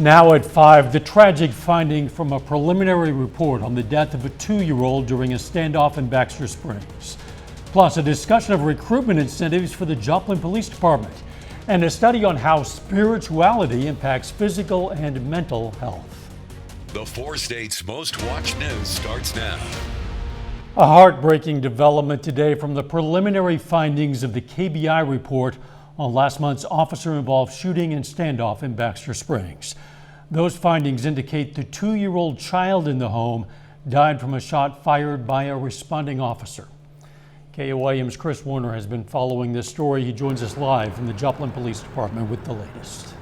Now at 5, the tragic finding from a preliminary report on the death of a 2-year-old during a standoff in Baxter Springs. Plus, a discussion of recruitment incentives for the Joplin Police Department and a study on how spirituality impacts physical and mental health. The 4 states' most watched news starts now. A heartbreaking development today from the preliminary findings of the KBI report on last month's officer-involved shooting and standoff in Baxter Springs. Those findings indicate the 2-year-old child in the home died from a shot fired by a responding officer. KOAM's Chris Warner has been following this story. He joins us live from the Joplin Police Department with the latest.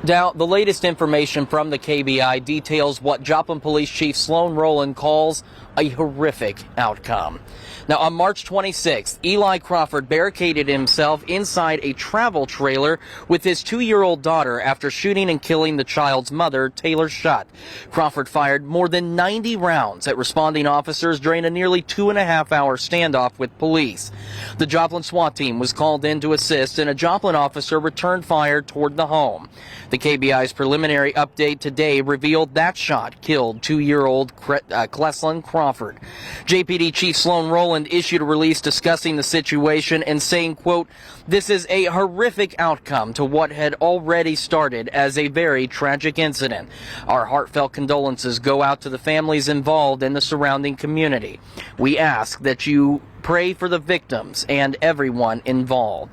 Now, the latest information from the KBI details what Joplin Police Chief Sloan Rowland calls a horrific outcome. Now, on March 26th, Eli Crawford barricaded himself inside a travel trailer with his 2-year-old daughter after shooting and killing the child's mother, Taylor Schutt. Crawford fired more than 90 rounds at responding officers during a nearly 2.5-hour standoff with police. The Joplin SWAT team was called in to assist, and a Joplin officer returned fire toward the home. The KBI's preliminary update today revealed that shot killed 2-year-old Cleslin Crawford. JPD Chief Sloan Rowland issued a release discussing the situation and saying, quote, "This is a horrific outcome to what had already started as a very tragic incident. Our heartfelt condolences go out to the families involved and the surrounding community. We ask that you pray for the victims and everyone involved."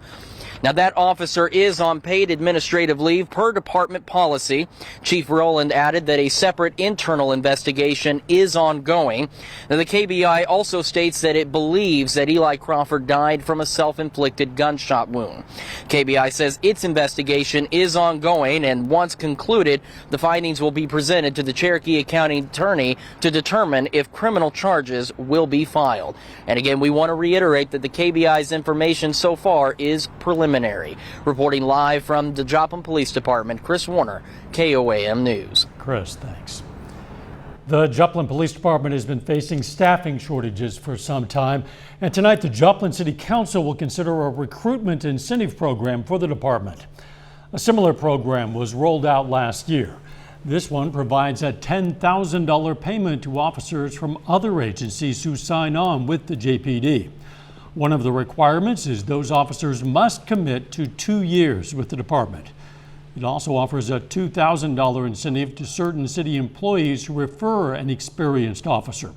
Now, that officer is on paid administrative leave per department policy. Chief Rowland added that a separate internal investigation is ongoing. Now, the KBI also states that it believes that Eli Crawford died from a self-inflicted gunshot wound. KBI says its investigation is ongoing, and once concluded, the findings will be presented to the Cherokee County Attorney to determine if criminal charges will be filed. And again, we want to reiterate that the KBI's information so far is preliminary. Reporting live from the Joplin Police Department, Chris Warner, KOAM News. Chris, thanks. The Joplin Police Department has been facing staffing shortages for some time, and tonight the Joplin City Council will consider a recruitment incentive program for the department. A similar program was rolled out last year. This one provides a $10,000 payment to officers from other agencies who sign on with the JPD. One of the requirements is those officers must commit to 2 years with the department. It also offers a $2,000 incentive to certain city employees who refer an experienced officer.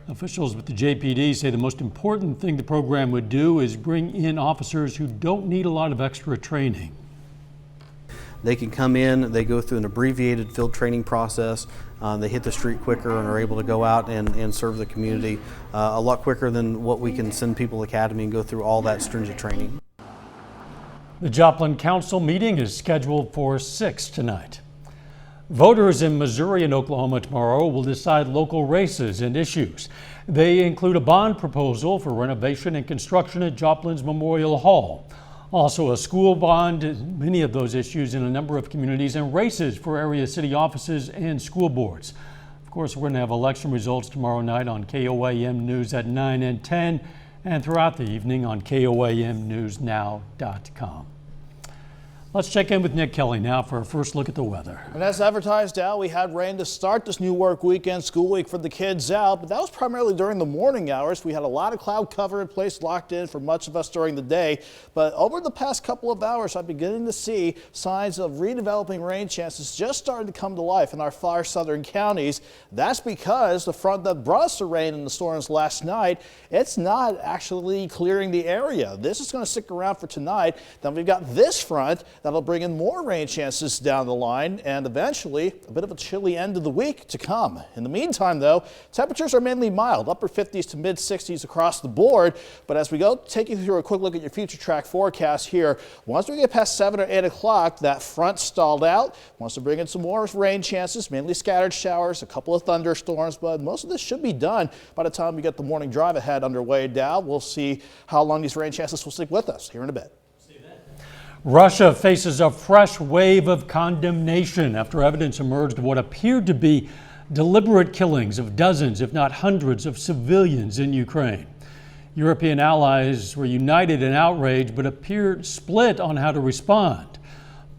Officials with the JPD say the most important thing the program would do is bring in officers who don't need a lot of extra training. They can come in, they go through an abbreviated field training process, they hit the street quicker and are able to go out and serve the community a lot quicker than what we can send people to academy and go through all that stringent training. The Joplin Council meeting is scheduled for 6 tonight. Voters in Missouri and Oklahoma tomorrow will decide local races and issues. They include a bond proposal for renovation and construction at Joplin's Memorial Hall. Also a school bond, many of those issues in a number of communities, and races for area city offices and school boards. Of course, we're going to have election results tomorrow night on KOAM News at 9 and 10 and throughout the evening on KOAMNewsNow.com. Let's check in with Nick Kelly now for a first look at the weather. And as advertised, Al, we had rain to start this new work weekend, school week for the kids out, but that was primarily during the morning hours. We had a lot of cloud cover in place, locked in for much of us during the day. But over the past couple of hours, I'm beginning to see signs of redeveloping rain chances just starting to come to life in our far southern counties. That's because the front that brought us the rain and the storms last night, it's not actually clearing the area. This is going to stick around for tonight. Then we've got this front that'll bring in more rain chances down the line and eventually a bit of a chilly end of the week to come. In the meantime, though, temperatures are mainly mild, upper 50s to mid 60s across the board. But as we go, take you through a quick look at your future track forecast here. Once we get past 7 or 8 o'clock, that front stalled out. Wants to bring in some more rain chances, mainly scattered showers, a couple of thunderstorms, but most of this should be done by the time we get the morning drive ahead underway. Dow, we'll see how long these rain chances will stick with us here in a bit. Russia faces a fresh wave of condemnation after evidence emerged of what appeared to be deliberate killings of dozens, if not hundreds, of civilians in Ukraine. European allies were united in outrage but appeared split on how to respond.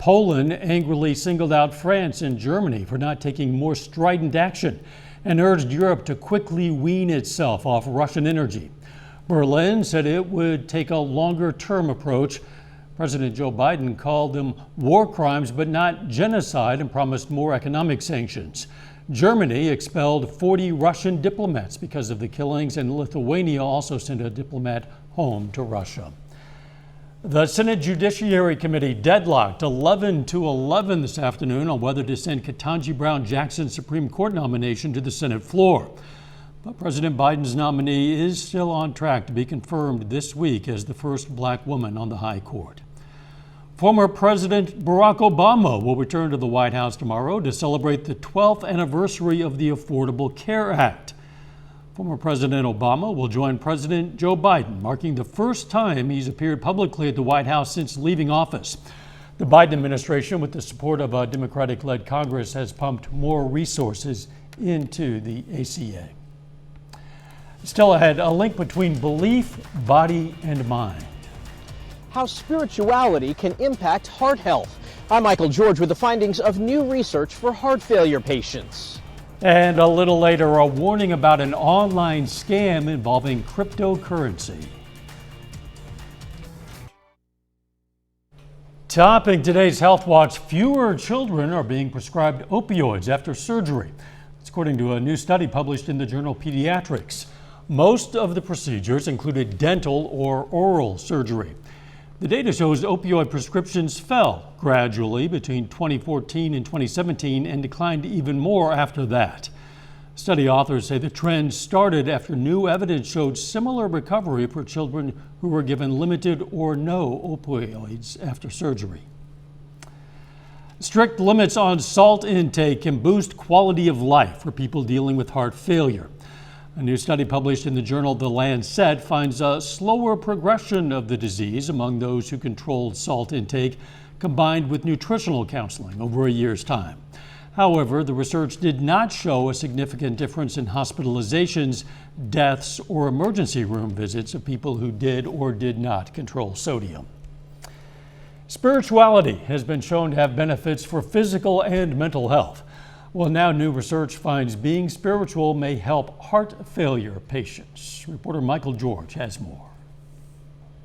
Poland angrily singled out France and Germany for not taking more strident action and urged Europe to quickly wean itself off Russian energy. Berlin said it would take a longer-term approach. President Joe Biden called them war crimes but not genocide and promised more economic sanctions. Germany expelled 40 Russian diplomats because of the killings, and Lithuania also sent a diplomat home to Russia. The Senate Judiciary Committee deadlocked 11-11 this afternoon on whether to send Ketanji Brown Jackson's Supreme Court nomination to the Senate floor. But President Biden's nominee is still on track to be confirmed this week as the first black woman on the high court. Former President Barack Obama will return to the White House tomorrow to celebrate the 12th anniversary of the Affordable Care Act. Former President Obama will join President Joe Biden, marking the first time he's appeared publicly at the White House since leaving office. The Biden administration, with the support of a Democratic-led Congress, has pumped more resources into the ACA. Still ahead, a link between belief, body, and mind. How spirituality can impact heart health. I'm Michael George with the findings of new research for heart failure patients. And a little later, a warning about an online scam involving cryptocurrency. Topping today's Health Watch, fewer children are being prescribed opioids after surgery. That's according to a new study published in the journal Pediatrics. Most of the procedures included dental or oral surgery. The data shows opioid prescriptions fell gradually between 2014 and 2017 and declined even more after that. Study authors say the trend started after new evidence showed similar recovery for children who were given limited or no opioids after surgery. Strict limits on salt intake can boost quality of life for people dealing with heart failure. A new study published in the journal The Lancet finds a slower progression of the disease among those who controlled salt intake, combined with nutritional counseling over a year's time. However, the research did not show a significant difference in hospitalizations, deaths, or emergency room visits of people who did or did not control sodium. Spirituality has been shown to have benefits for physical and mental health. Well, now new research finds being spiritual may help heart failure patients. Reporter Michael George has more.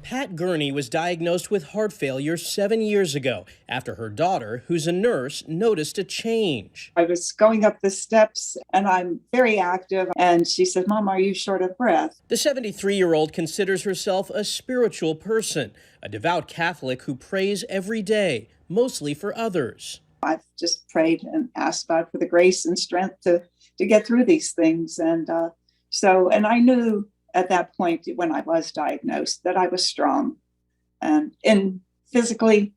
Pat Gurney was diagnosed with heart failure 7 years ago after her daughter, who's a nurse, noticed a change. I was going up the steps and I'm very active, and she said, "Mom, are you short of breath?" The 73-year-old considers herself a spiritual person, a devout Catholic who prays every day, mostly for others. I've just prayed and asked God for the grace and strength to get through these things. And I knew at that point when I was diagnosed that I was strong, and physically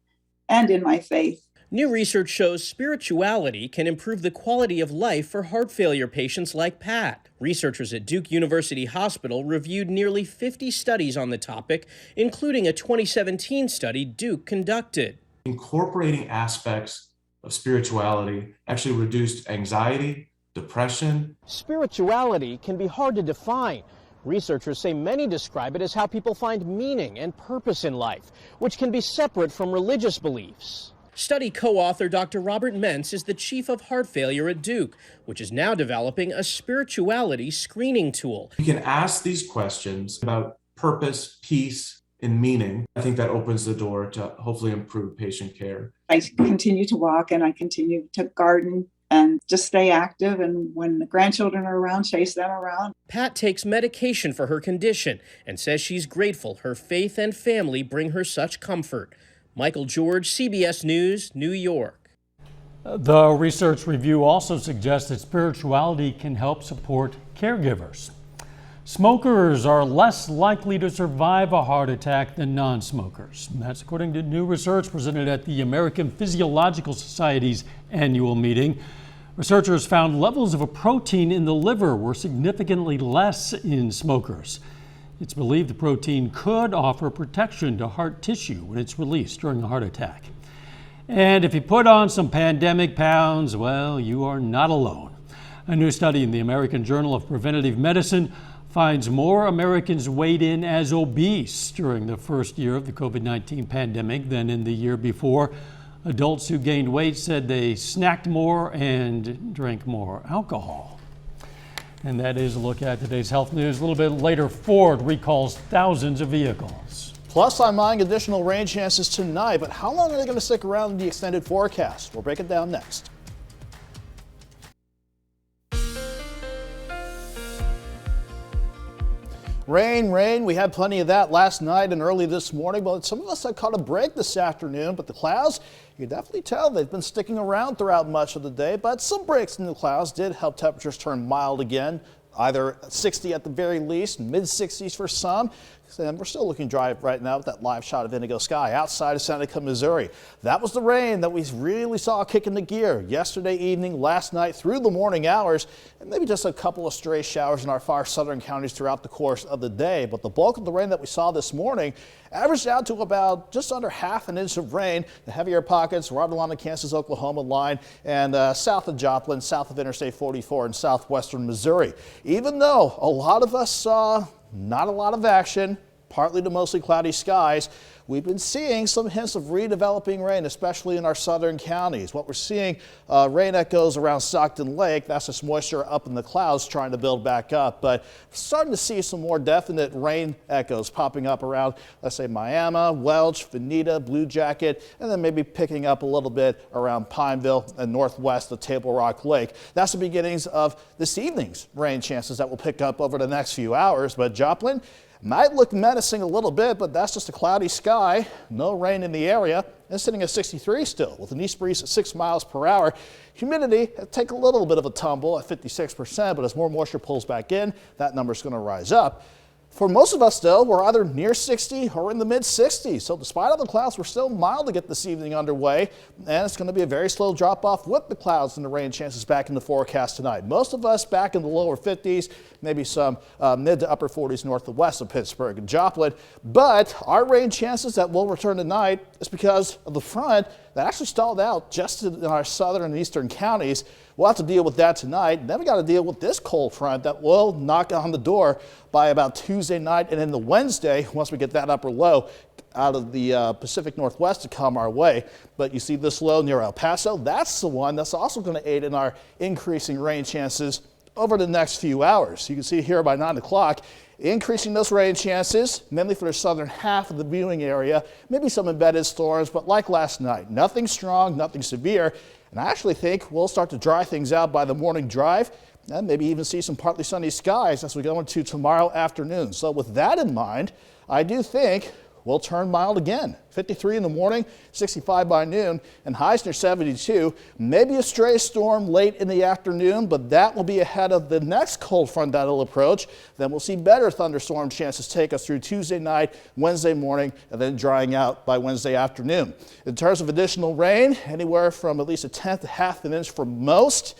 and in my faith. New research shows spirituality can improve the quality of life for heart failure patients like Pat. Researchers at Duke University Hospital reviewed nearly 50 studies on the topic, including a 2017 study Duke conducted. Incorporating aspects of spirituality actually reduced anxiety, depression. Spirituality can be hard to define. Researchers say many describe it as how people find meaning and purpose in life, which can be separate from religious beliefs. Study co-author Dr. Robert Mentz is the chief of heart failure at Duke, which is now developing a spirituality screening tool. You can ask these questions about purpose, peace, and meaning. I think that opens the door to hopefully improve patient care. I continue to walk and I continue to garden and just stay active. And when the grandchildren are around, chase them around. Pat takes medication for her condition and says she's grateful her faith and family bring her such comfort. Michael George, CBS News, New York. The research review also suggests that spirituality can help support caregivers. Smokers are less likely to survive a heart attack than non-smokers. That's according to new research presented at the American Physiological Society's annual meeting. Researchers found levels of a protein in the liver were significantly less in smokers. It's believed the protein could offer protection to heart tissue when it's released during a heart attack. And if you put on some pandemic pounds, well, you are not alone. A new study in the American Journal of Preventive Medicine finds more Americans weighed in as obese during the first year of the COVID-19 pandemic than in the year before. Adults who gained weight said they snacked more and drank more alcohol. And that is a look at today's health news. A little bit later, Ford recalls thousands of vehicles. Plus, I'm eyeing additional rain chances tonight, but how long are they going to stick around in the extended forecast? We'll break it down next. Rain. We had plenty of that last night and early this morning, but some of us had caught a break this afternoon. But the clouds, you can definitely tell they've been sticking around throughout much of the day. But some breaks in the clouds did help temperatures turn mild again, either 60 at the very least, mid 60s for some. And we're still looking dry right now with that live shot of indigo sky outside of Seneca, Missouri. That was the rain that we really saw kick into gear yesterday evening, last night, through the morning hours, and maybe just a couple of stray showers in our far southern counties throughout the course of the day. But the bulk of the rain that we saw this morning averaged out to about just under half an inch of rain. The heavier pockets right along the Kansas-Oklahoma line and south of Joplin, south of Interstate 44 in southwestern Missouri. Even though a lot of us saw not a lot of action, partly to mostly cloudy skies, we've been seeing some hints of redeveloping rain, especially in our southern counties. What we're seeing, rain echoes around Stockton Lake. That's just moisture up in the clouds trying to build back up. But we're starting to see some more definite rain echoes popping up around, let's say, Miami, Welch, Veneta, Blue Jacket, and then maybe picking up a little bit around Pineville and northwest of Table Rock Lake. That's the beginnings of this evening's rain chances that will pick up over the next few hours. But Joplin might look menacing a little bit, but that's just a cloudy sky. No rain in the area. It's sitting at 63 still with an east breeze at 6 miles per hour. Humidity take a little bit of a tumble at 56%, but as more moisture pulls back in, that number is going to rise up. For most of us, though, we're either near 60 or in the mid-60s. So despite all the clouds, we're still mild to get this evening underway. And it's going to be a very slow drop-off with the clouds and the rain chances back in the forecast tonight. Most of us back in the lower 50s, maybe some mid to upper 40s north and west of Pittsburgh and Joplin. But our rain chances that will return tonight is because of the front that actually stalled out just in our southern and eastern counties. We'll have to deal with that tonight. Then we got to deal with this cold front that will knock on the door by about Tuesday night and into Wednesday once we get that upper low out of the Pacific Northwest to come our way. But you see this low near El Paso, that's the one that's also going to aid in our increasing rain chances over the next few hours. You can see here by 9 o'clock, increasing those rain chances, mainly for the southern half of the viewing area, maybe some embedded storms, but like last night, nothing strong, nothing severe. And I actually think we'll start to dry things out by the morning drive and maybe even see some partly sunny skies as we go into tomorrow afternoon. So with that in mind, I do think we'll turn mild again. 53 in the morning, 65 by noon, and highs near 72. Maybe a stray storm late in the afternoon, but that will be ahead of the next cold front that'll approach. Then we'll see better thunderstorm chances take us through Tuesday night, Wednesday morning, and then drying out by Wednesday afternoon. In terms of additional rain, anywhere from at least a tenth to half an inch for most.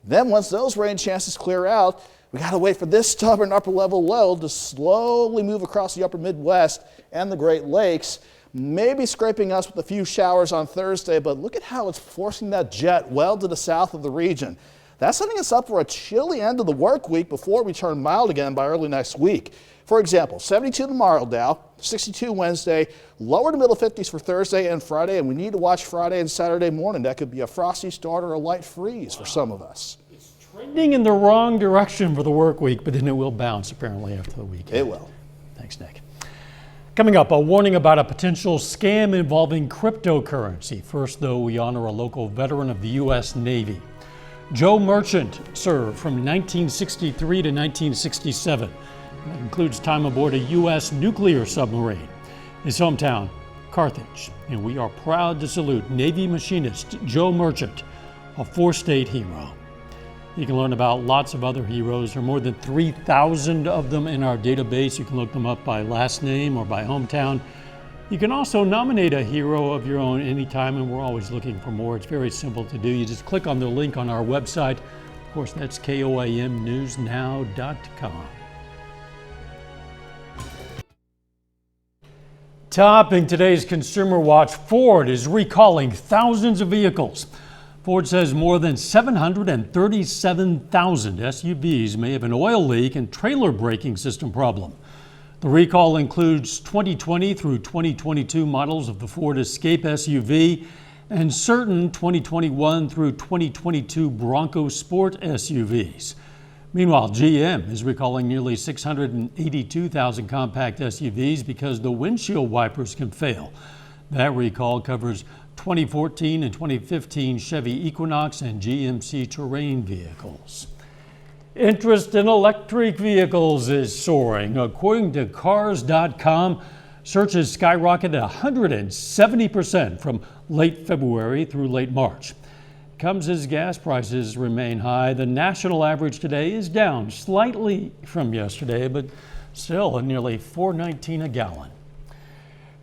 Then once those rain chances clear out, we got to wait for this stubborn upper level low to slowly move across the upper Midwest and the Great Lakes, maybe scraping us with a few showers on Thursday, but look at how it's forcing that jet well to the south of the region. That's setting us up for a chilly end of the work week before we turn mild again by early next week. For example, 72 tomorrow, Dow, 62 Wednesday, lower to middle 50s for Thursday and Friday, and we need to watch Friday and Saturday morning. That could be a frosty start or a light freeze for some of us. Trending in the wrong direction for the work week, but then it will bounce apparently after the weekend. It will. Thanks, Nick. Coming up, a warning about a potential scam involving cryptocurrency. First, though, we honor a local veteran of the U.S. Navy. Joe Merchant served from 1963 to 1967. That includes time aboard a U.S. nuclear submarine. His hometown, Carthage. And we are proud to salute Navy machinist Joe Merchant, a four-state hero. You can learn about lots of other heroes. There are more than 3,000 of them in our database. You can look them up by last name or by hometown. You can also nominate a hero of your own anytime, and we're always looking for more. It's very simple to do. You just click on the link on our website. Of course, that's KOAMnewsnow.com. Topping today's Consumer Watch, Ford is recalling thousands of vehicles. Ford says more than 737,000 SUVs may have an oil leak and trailer braking system problem. The recall includes 2020 through 2022 models of the Ford Escape SUV and certain 2021 through 2022 Bronco Sport SUVs. Meanwhile, GM is recalling nearly 682,000 compact SUVs because the windshield wipers can fail. That recall covers 2014 and 2015 Chevy Equinox and GMC Terrain vehicles. Interest in electric vehicles is soaring. According to Cars.com, searches skyrocketed 170% from late February through late March. Comes as gas prices remain high. The national average today is down slightly from yesterday, but still at nearly $4.19 a gallon.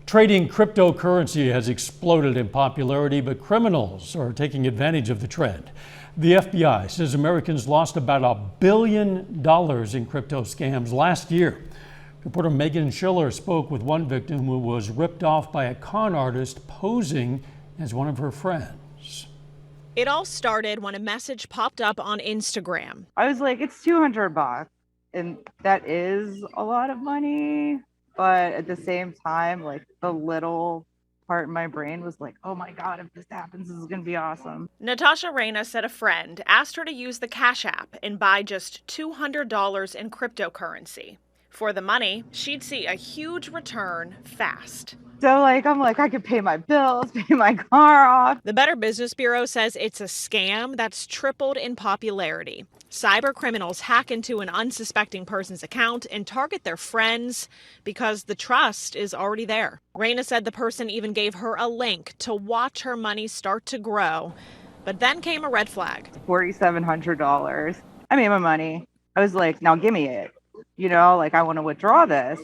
Trading cryptocurrency has exploded in popularity, but criminals are taking advantage of the trend. The FBI says Americans lost about $1 billion in crypto scams last year. Reporter Megan Schiller spoke with one victim who was ripped off by a con artist posing as one of her friends. It all started when a message popped up on Instagram. I was like, it's $200, and that is a lot of money. But at the same time, like, the little part in my brain was like, oh my God, if this happens, this is going to be awesome. Natasha Reyna said a friend asked her to use the Cash App and buy just $200 in cryptocurrency. For the money, she'd see a huge return fast. So I'm like, I could pay my bills, pay my car off. The Better Business Bureau says it's a scam that's tripled in popularity. Cyber criminals hack into an unsuspecting person's account and target their friends because the trust is already there. Reyna said the person even gave her a link to watch her money start to grow. But then came a red flag. $4,700. I made my money. I was like, now give me it. I want to withdraw this.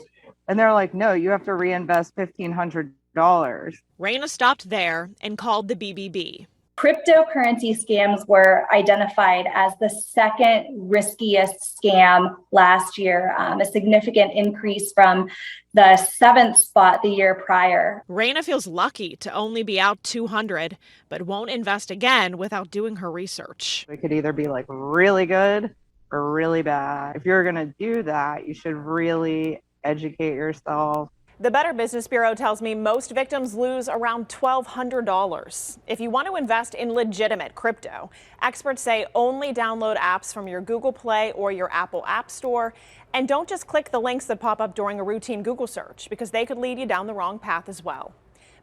And they're like, no, you have to reinvest $1,500. Reyna stopped there and called the BBB. Cryptocurrency scams were identified as the second riskiest scam last year, a significant increase from the 7th spot the year prior. Reyna feels lucky to only be out $200, but won't invest again without doing her research. It could either be really good or really bad. If you're going to do that, you should really educate yourself. The Better Business Bureau tells me most victims lose around $1,200. If you want to invest in legitimate crypto, experts say only download apps from your Google Play or your Apple App Store. And don't just click the links that pop up during a routine Google search, because they could lead you down the wrong path as well.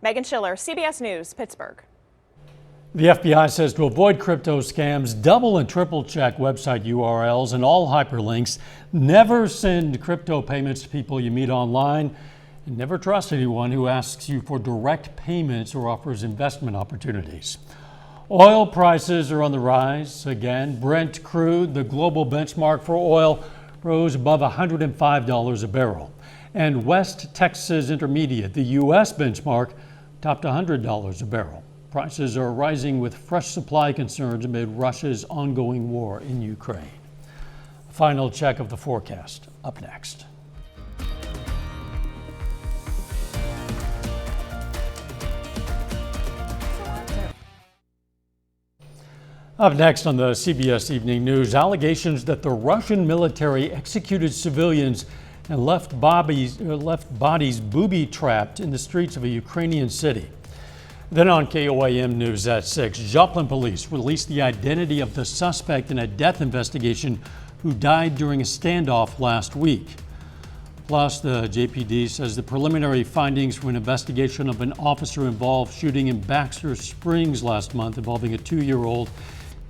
Megan Schiller, CBS News, Pittsburgh. The FBI says to avoid crypto scams, double and triple check website URLs and all hyperlinks. Never send crypto payments to people you meet online. And never trust anyone who asks you for direct payments or offers investment opportunities. Oil prices are on the rise again. Brent crude, the global benchmark for oil, rose above $105 a barrel. And West Texas Intermediate, the U.S. benchmark, topped $100 a barrel. Prices are rising with fresh supply concerns amid Russia's ongoing war in Ukraine. A final check of the forecast up next. Up next on the CBS Evening News, allegations that the Russian military executed civilians and left bodies booby-trapped in the streets of a Ukrainian city. Then on KOAM News at 6, Joplin police released the identity of the suspect in a death investigation who died during a standoff last week. Plus, the JPD says the preliminary findings from an investigation of an officer-involved shooting in Baxter Springs last month involving a 2-year-old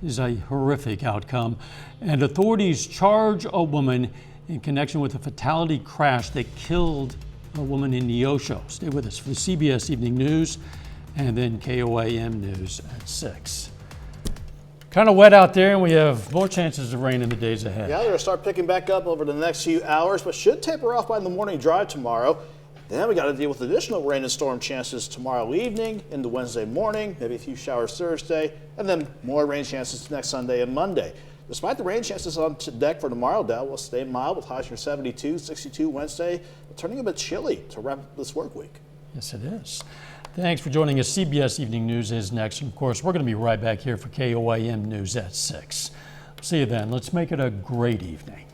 is a horrific outcome. And authorities charge a woman in connection with a fatality crash that killed a woman in Neosho. Stay with us for the CBS Evening News and then KOAM News at 6. Kind of wet out there, and we have more chances of rain in the days ahead. Yeah, they're going to start picking back up over the next few hours, but should taper off by the morning drive tomorrow. Then we got to deal with additional rain and storm chances tomorrow evening into Wednesday morning, maybe a few showers Thursday, and then more rain chances next Sunday and Monday. Despite the rain chances on deck for tomorrow, Dow will stay mild with highs near 72, 62 Wednesday, but turning a bit chilly to wrap up this work week. Yes, it is. Thanks for joining us. CBS Evening News is next. And of course, we're going to be right back here for KOAM News at 6. See you then. Let's make it a great evening.